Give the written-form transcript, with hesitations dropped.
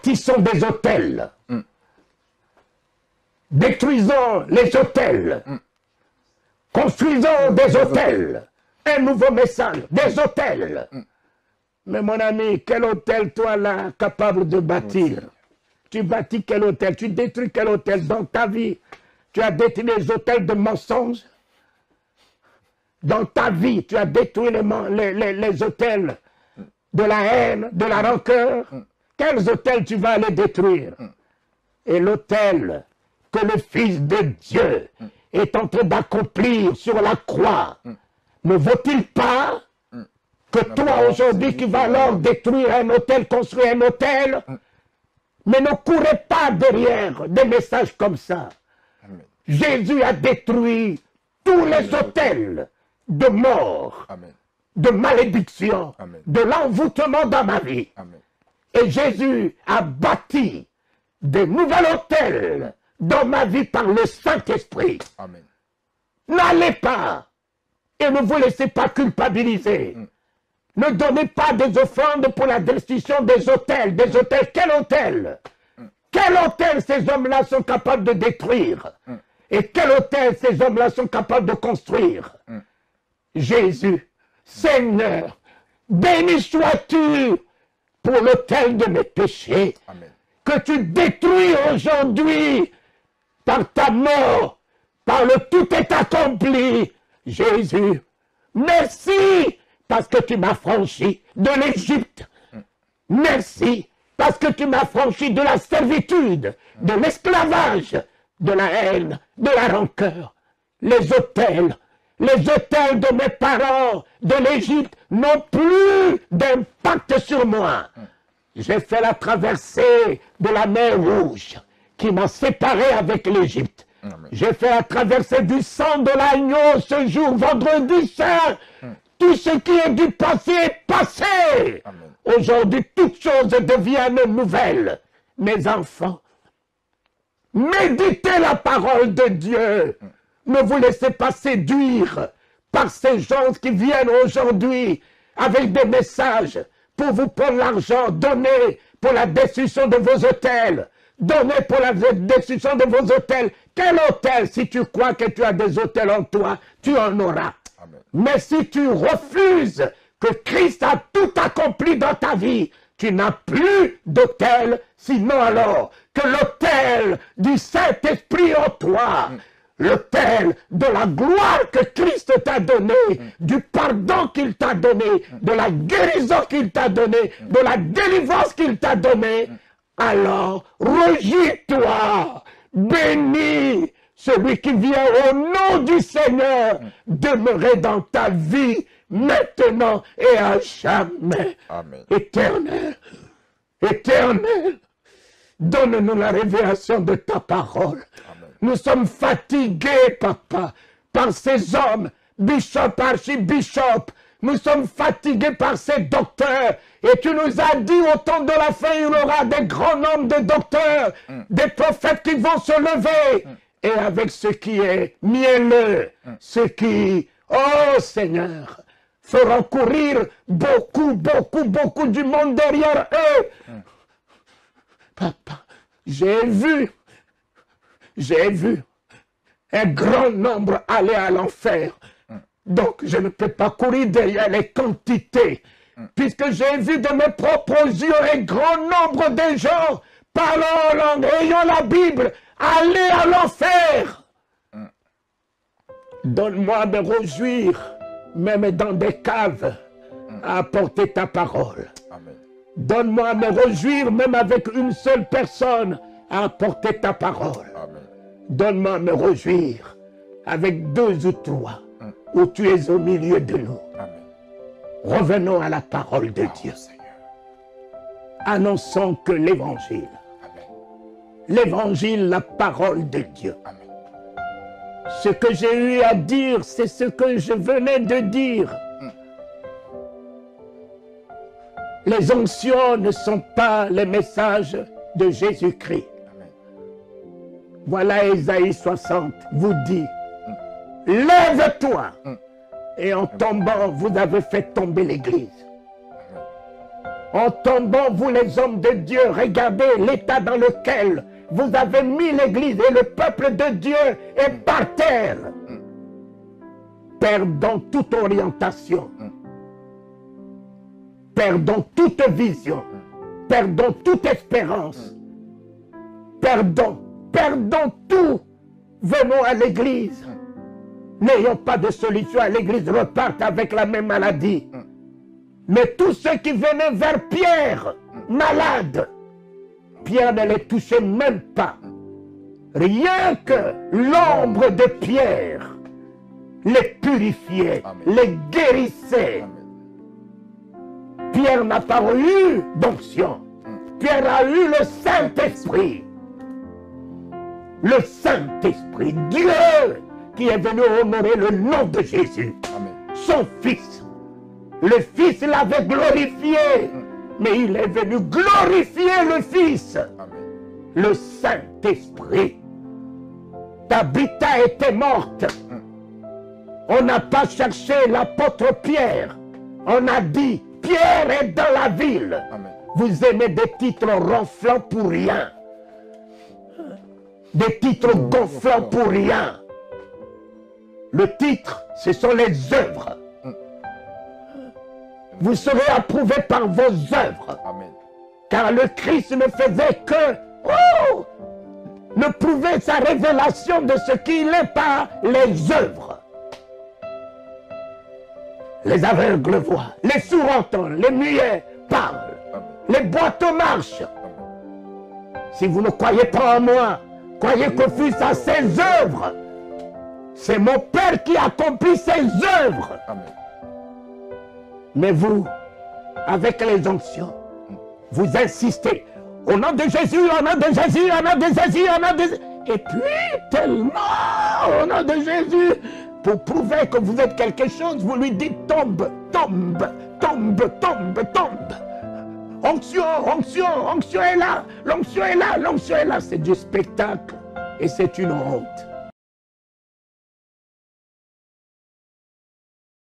bâtissons des hôtels. Détruisons les hôtels. Construisons des hôtels. Un nouveau message, des hôtels. Mais mon ami, quel hôtel toi là, capable de bâtir? Tu bâtis quel hôtel? Tu détruis quel hôtel dans ta vie? Tu as détruit les hôtels de mensonges. Dans ta vie, tu as détruit les hôtels de la haine, de la rancœur. Quels hôtels tu vas aller détruire? Et l'hôtel que le Fils de Dieu est en train d'accomplir sur la croix, ne vaut-il pas que toi aujourd'hui qui vas alors détruire un hôtel, construire un hôtel, mais ne courez pas derrière des messages comme ça. Amen. Jésus a détruit tous les hôtels de mort, Amen. de malédiction, Amen. de l'envoûtement dans ma vie. Amen. Et Jésus a bâti de nouveaux hôtels dans ma vie par le Saint-Esprit. Amen. N'allez pas et ne vous laissez pas culpabiliser. Ne donnez pas des offrandes pour la destruction des hôtels. Des hôtels, quel hôtel? Quel hôtel ces hommes-là sont capables de détruire? Et quel hôtel ces hommes-là sont capables de construire? Jésus, Seigneur, béni sois-tu pour l'autel de mes péchés. Amen. Que tu détruis aujourd'hui par ta mort, par le tout est accompli. Jésus, merci parce que tu m'as franchi de l'Égypte. Merci parce que tu m'as franchi de la servitude, de l'esclavage, de la haine, de la rancœur. Les hôtels de mes parents de l'Égypte n'ont plus d'impact sur moi. J'ai fait la traversée de la mer Rouge qui m'a séparé avec l'Égypte. J'ai fait la traversée du sang de l'agneau ce jour, vendredi saint. Tout ce qui est du passé est passé. Aujourd'hui, toutes choses deviennent nouvelles. Mes enfants, méditez la parole de Dieu. Ne vous laissez pas séduire par ces gens qui viennent aujourd'hui avec des messages pour vous prendre l'argent. Donnez pour la destruction de vos hôtels. Donnez pour la destruction de vos hôtels. Quel hôtel? Si tu crois que tu as des hôtels en toi, tu en auras. Amen. Mais si tu refuses que Christ a tout accompli dans ta vie, tu n'as plus d'hôtel, sinon alors que l'hôtel du Saint-Esprit en toi, l'hôtel de la gloire que Christ t'a donné, du pardon qu'il t'a donné, de la guérison qu'il t'a donné, de la délivrance qu'il t'a donné, alors rejette-toi, bénis celui qui vient au nom du Seigneur demeurer dans ta vie maintenant et à jamais. Amen. Éternel, éternel, donne-nous la révélation de ta parole. Amen. Nous sommes fatigués, papa, par ces hommes, bishop, archibishop. Nous sommes fatigués par ces docteurs. Et tu nous as dit, au temps de la fin, il y aura des grands nombres de docteurs, des prophètes qui vont se lever. Et avec ce qui est mielleux, ce qui, oh Seigneur, feront courir beaucoup, beaucoup, beaucoup du monde derrière eux. Papa, j'ai vu un grand nombre aller à l'enfer. Donc, je ne peux pas courir derrière les quantités, puisque j'ai vu de mes propres yeux un grand nombre de gens parlant en langue, ayant la Bible, aller à l'enfer. Donne-moi de réjouir, même dans des caves, à apporter ta parole. Amen. Donne-moi de me réjouir, même avec une seule personne, à apporter ta parole. Amen. Donne-moi de me réjouir avec 2 ou 3, où tu es au milieu de nous. Amen. Revenons à la parole de Dieu. Seigneur. Annonçons que l'évangile, la parole de Dieu. Amen. Ce que j'ai eu à dire, c'est ce que je venais de dire. Les onctions ne sont pas les messages de Jésus-Christ. Amen. Voilà Ésaïe 60 vous dit, lève-toi. Et en tombant, vous avez fait tomber l'église. En tombant, vous les hommes de Dieu, regardez l'état dans lequel vous avez mis l'Église et le peuple de Dieu est par terre. Perdons toute orientation. Perdons toute vision. Perdons toute espérance. Perdons tout. Venons à l'église. N'ayons pas de solution à l'église, repartent avec la même maladie. Mais tous ceux qui venaient vers Pierre, malades, Pierre ne les touchait même pas. Rien que l'ombre de Pierre les purifiait, les guérissait. Pierre n'a pas eu d'onction. Pierre a eu le Saint-Esprit. Le Saint-Esprit, Dieu qui est venu honorer le nom de Jésus. Amen. Son Fils. Le Fils l'avait glorifié, mais il est venu glorifier le Fils. Amen. Le Saint-Esprit. Tabitha était morte. On n'a pas cherché l'apôtre Pierre. On a dit, Pierre est dans la ville. Amen. Vous aimez des titres ronflants pour rien. Des titres gonflants pour rien. Le titre, ce sont les œuvres. Vous serez approuvés par vos œuvres. Amen. Car le Christ ne faisait que ne prouver sa révélation de ce qu'il est par les œuvres. Les aveugles voient, les sourds entendent, les muets parlent, les boiteux marchent. Si vous ne croyez pas en moi, croyez que fût à ses œuvres. C'est mon Père qui accomplit ses œuvres. Amen. Mais vous, avec les onctions, vous insistez. Au nom de Jésus, au nom de Jésus, au nom de Jésus, au nom de Jésus. Et puis, tellement, au nom de Jésus, pour prouver que vous êtes quelque chose, vous lui dites tombe, tombe, tombe, tombe, tombe. Onction, onction, onction est là, l'onction est là, l'onction est là. C'est du spectacle et c'est une honte.